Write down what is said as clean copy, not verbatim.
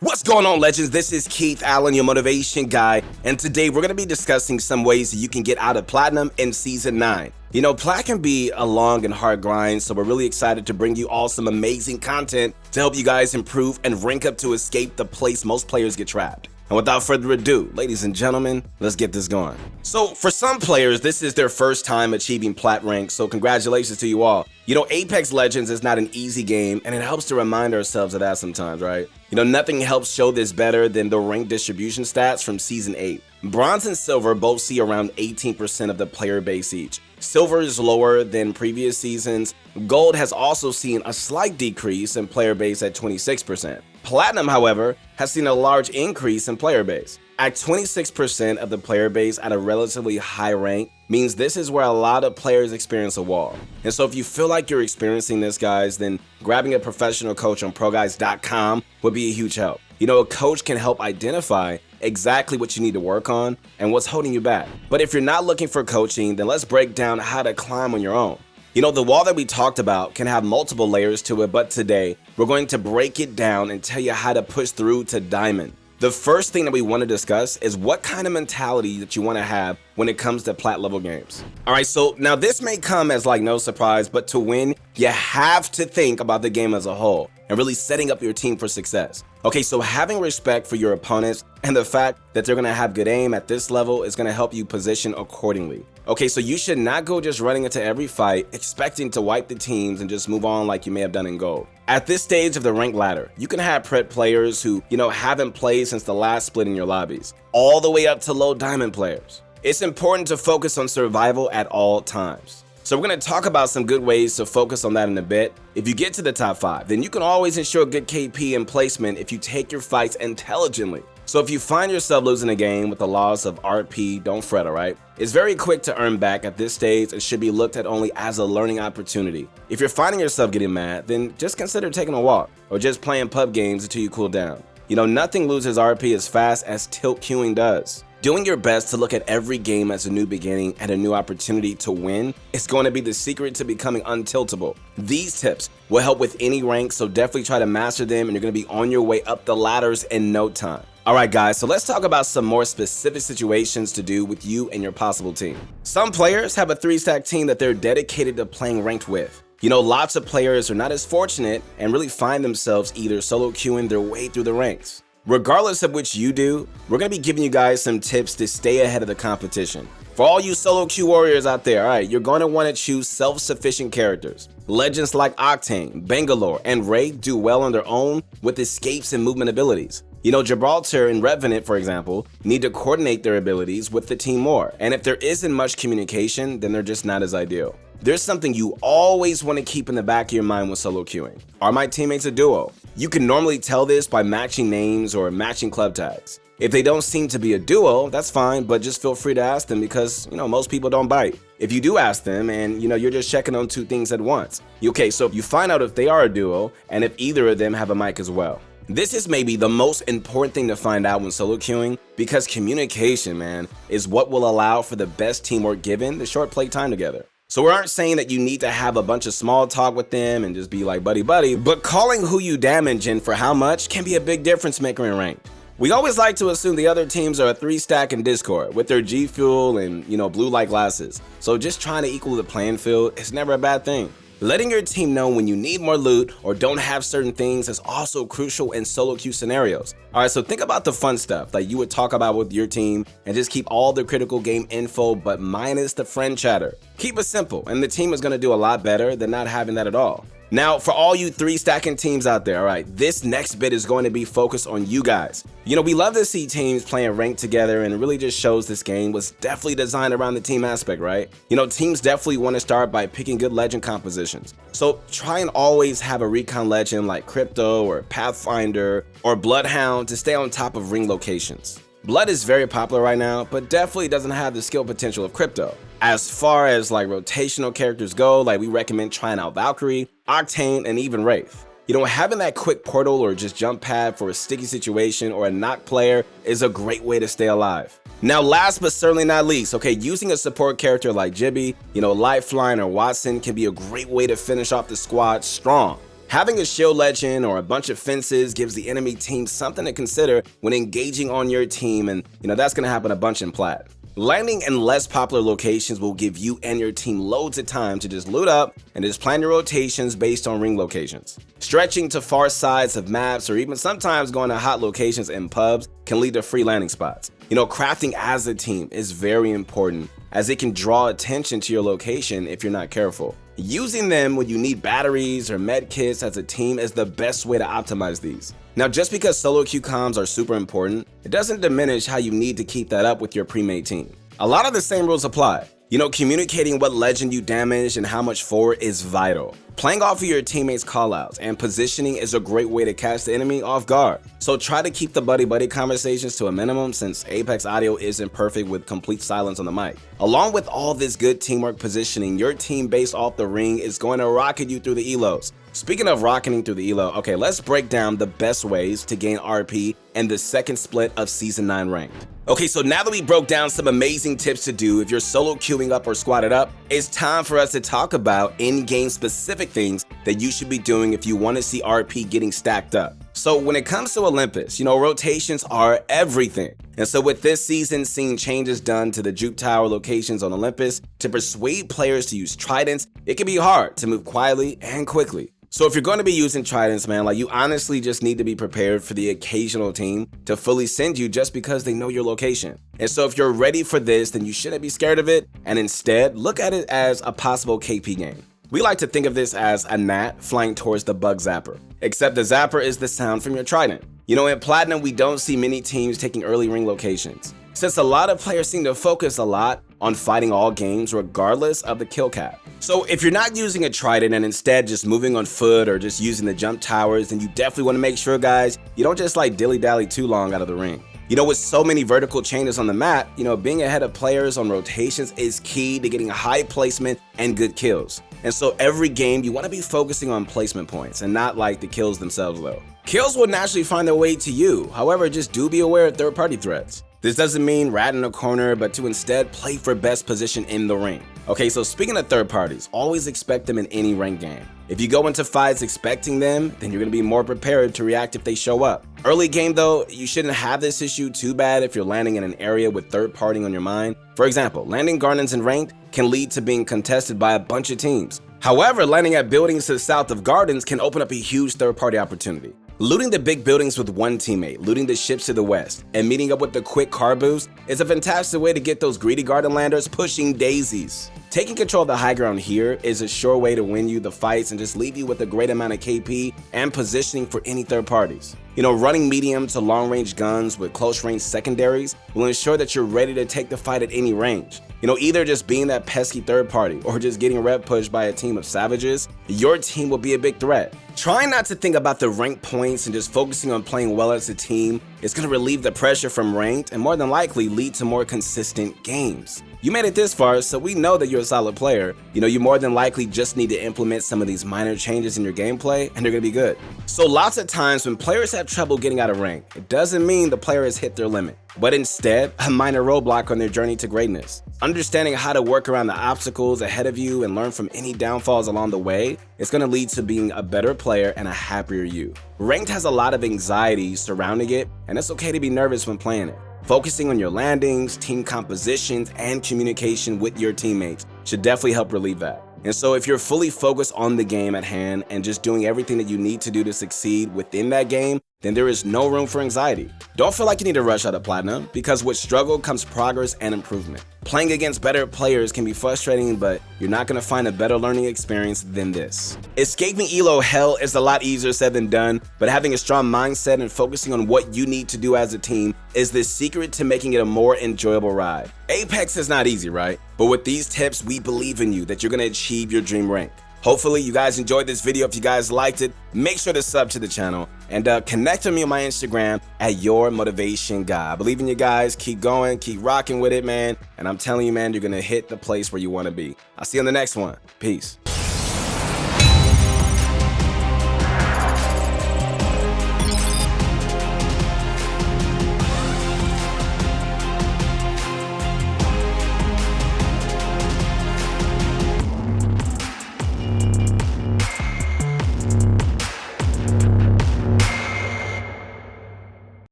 What's going on, legends? This is Keith Allen, your motivation guy, and today we're going to be discussing some ways that you can get out of Platinum in Season 9. You know, Plat can be a long and hard grind, so we're really excited to bring you all some amazing content to help you guys improve and rank up to escape the place most players get trapped. And without further ado, ladies and gentlemen, let's get this going. So for some players, this is their first time achieving Plat rank, so congratulations to you all. You know, Apex Legends is not an easy game, and it helps to remind ourselves of that sometimes, right? You know, nothing helps show this better than the rank distribution stats from Season 8. Bronze and Silver both see around 18% of the player base each. Silver is lower than previous seasons. Gold has also seen a slight decrease in player base at 26%. Platinum, however, has seen a large increase in player base. At 26% of the player base at a relatively high rank means this is where a lot of players experience a wall. And so if you feel like you're experiencing this, guys, then grabbing a professional coach on ProGuides.com would be a huge help. You know, a coach can help identify exactly what you need to work on and what's holding you back. But if you're not looking for coaching, then let's break down how to climb on your own. You know, the wall that we talked about can have multiple layers to it, but today we're going to break it down and tell you how to push through to Diamond. The first thing that we want to discuss is what kind of mentality that you want to have when it comes to Plat level games. All right, so now this may come as like no surprise, but to win, you have to think about the game as a whole and really setting up your team for success. Okay, so having respect for your opponents and the fact that they're gonna have good aim at this level is gonna help you position accordingly. Okay, so you should not go just running into every fight expecting to wipe the teams and just move on like you may have done in Gold. At this stage of the rank ladder, you can have prep players who, haven't played since the last split in your lobbies, all the way up to low diamond players. It's important to focus on survival at all times. So we're going to talk about some good ways to focus on that in a bit. If you get to the top 5, then you can always ensure good KP and placement if you take your fights intelligently. So if you find yourself losing a game with the loss of RP, don't fret, alright? It's very quick to earn back at this stage and should be looked at only as a learning opportunity. If you're finding yourself getting mad, then just consider taking a walk or just playing pub games until you cool down. You know, nothing loses RP as fast as tilt queuing does. Doing your best to look at every game as a new beginning and a new opportunity to win is going to be the secret to becoming untiltable. These tips will help with any rank, so definitely try to master them and you're going to be on your way up the ladders in no time. Alright guys, so let's talk about some more specific situations to do with you and your possible team. Some players have a 3-stack team that they're dedicated to playing ranked with. You know, lots of players are not as fortunate and really find themselves either solo queuing their way through the ranks. Regardless of which you do, we're going to be giving you guys some tips to stay ahead of the competition. For all you solo queue warriors out there, alright, you're going to want to choose self-sufficient characters. Legends like Octane, Bangalore, and Ray do well on their own with escapes and movement abilities. You know, Gibraltar and Revenant, for example, need to coordinate their abilities with the team more, and if there isn't much communication, then they're just not as ideal. There's something you always want to keep in the back of your mind when solo queuing. Are my teammates a duo? You can normally tell this by matching names or matching club tags. If they don't seem to be a duo, that's fine, but just feel free to ask them because, most people don't bite. If you do ask them and, you're just checking on 2 things at once. Okay, so you find out if they are a duo and if either of them have a mic as well. This is maybe the most important thing to find out when solo queuing because communication, man, is what will allow for the best teamwork given the short play time together. So we aren't saying that you need to have a bunch of small talk with them and just be like buddy, but calling who you damage and for how much can be a big difference maker in ranked. We always like to assume the other teams are a 3-stack in Discord with their G Fuel and, blue light glasses. So just trying to equal the playing field is never a bad thing. Letting your team know when you need more loot or don't have certain things is also crucial in solo queue scenarios. Alright, so think about the fun stuff like you would talk about with your team and just keep all the critical game info but minus the friend chatter. Keep it simple and the team is going to do a lot better than not having that at all. Now, for all you 3-stacking teams out there, alright, this next bit is going to be focused on you guys. We love to see teams playing ranked together and it really just shows this game was definitely designed around the team aspect, right? Teams definitely want to start by picking good legend compositions. So try and always have a recon legend like Crypto or Pathfinder or Bloodhound to stay on top of ring locations. Blood is very popular right now, but definitely doesn't have the skill potential of Crypto. As far as like rotational characters go, like we recommend trying out Valkyrie, Octane, and even Wraith. Having that quick portal or just jump pad for a sticky situation or a knock player is a great way to stay alive. Now, last but certainly not least, okay, using a support character like Jibby, Lifeline or Watson can be a great way to finish off the squad strong. Having a shield legend or a bunch of fences gives the enemy team something to consider when engaging on your team, and that's going to happen a bunch in Plat. Landing in less popular locations will give you and your team loads of time to just loot up and just plan your rotations based on ring locations. Stretching to far sides of maps or even sometimes going to hot locations in pubs can lead to free landing spots. Crafting as a team is very important as it can draw attention to your location if you're not careful. Using them when you need batteries or med kits as a team is the best way to optimize these. Now, just because solo queue comms are super important, it doesn't diminish how you need to keep that up with your pre-made team. A lot of the same rules apply. Communicating what legend you damaged and how much forward is vital. Playing off of your teammates' callouts and positioning is a great way to catch the enemy off guard. So try to keep the buddy-buddy conversations to a minimum since Apex audio isn't perfect with complete silence on the mic. Along with all this good teamwork positioning, your team based off the ring is going to rocket you through the ELOs. Speaking of rocketing through the ELO, okay, let's break down the best ways to gain RP in the second split of Season 9 ranked. Okay, so now that we broke down some amazing tips to do if you're solo queuing up or squatted up, it's time for us to talk about in-game specific things that you should be doing if you want to see RP getting stacked up. So when it comes to Olympus, rotations are everything. And so with this season seeing changes done to the juke tower locations on Olympus to persuade players to use tridents, it can be hard to move quietly and quickly. So if you're going to be using tridents, man, you honestly just need to be prepared for the occasional team to fully send you just because they know your location. And so if you're ready for this, then you shouldn't be scared of it, and instead look at it as a possible KP game. We like to think of this as a gnat flying towards the bug zapper, except the zapper is the sound from your trident. In Platinum, we don't see many teams taking early ring locations, since a lot of players seem to focus a lot on fighting all games regardless of the kill cap. So if you're not using a trident and instead just moving on foot or just using the jump towers, then you definitely want to make sure, guys, you don't just dilly-dally too long out of the ring. With so many vertical changes on the map, being ahead of players on rotations is key to getting high placement and good kills. And so every game, you want to be focusing on placement points and not the kills themselves though. Kills will naturally find their way to you, however, just do be aware of third-party threats. This doesn't mean rat in a corner, but to instead play for best position in the ring. Okay, so speaking of third parties, always expect them in any ranked game. If you go into fights expecting them, then you're going to be more prepared to react if they show up. Early game though, you shouldn't have this issue too bad if you're landing in an area with third party on your mind. For example, landing gardens in ranked can lead to being contested by a bunch of teams. However, landing at buildings to the south of gardens can open up a huge third party opportunity. Looting the big buildings with one teammate, looting the ships to the west, and meeting up with the quick car boost is a fantastic way to get those greedy garden landers pushing daisies. Taking control of the high ground here is a sure way to win you the fights and just leave you with a great amount of KP and positioning for any third parties. Running medium to long range guns with close range secondaries will ensure that you're ready to take the fight at any range. Either just being that pesky third party or just getting rev pushed by a team of savages, your team will be a big threat. Trying not to think about the rank points and just focusing on playing well as a team is going to relieve the pressure from ranked and more than likely lead to more consistent games. You made it this far, so we know that you're a solid player. You more than likely just need to implement some of these minor changes in your gameplay and they're going to be good. So lots of times when players have trouble getting out of rank, it doesn't mean the player has hit their limit, but instead a minor roadblock on their journey to greatness. Understanding how to work around the obstacles ahead of you and learn from any downfalls along the way is going to lead to being a better player and a happier you. Ranked has a lot of anxiety surrounding it, and it's okay to be nervous when playing it. Focusing on your landings, team compositions, and communication with your teammates should definitely help relieve that. And so if you're fully focused on the game at hand and just doing everything that you need to do to succeed within that game, then there is no room for anxiety. Don't feel like you need to rush out of Platinum, because with struggle comes progress and improvement. Playing against better players can be frustrating, but you're not going to find a better learning experience than this. Escaping ELO hell is a lot easier said than done, but having a strong mindset and focusing on what you need to do as a team is the secret to making it a more enjoyable ride. Apex is not easy, right? But with these tips, we believe in you that you're going to achieve your dream rank. Hopefully you guys enjoyed this video. If you guys liked it, make sure to sub to the channel and connect with me on my Instagram at Your Motivation Guy. I believe in you guys. Keep going, keep rocking with it, man. And I'm telling you, man, you're going to hit the place where you want to be. I'll see you on the next one. Peace.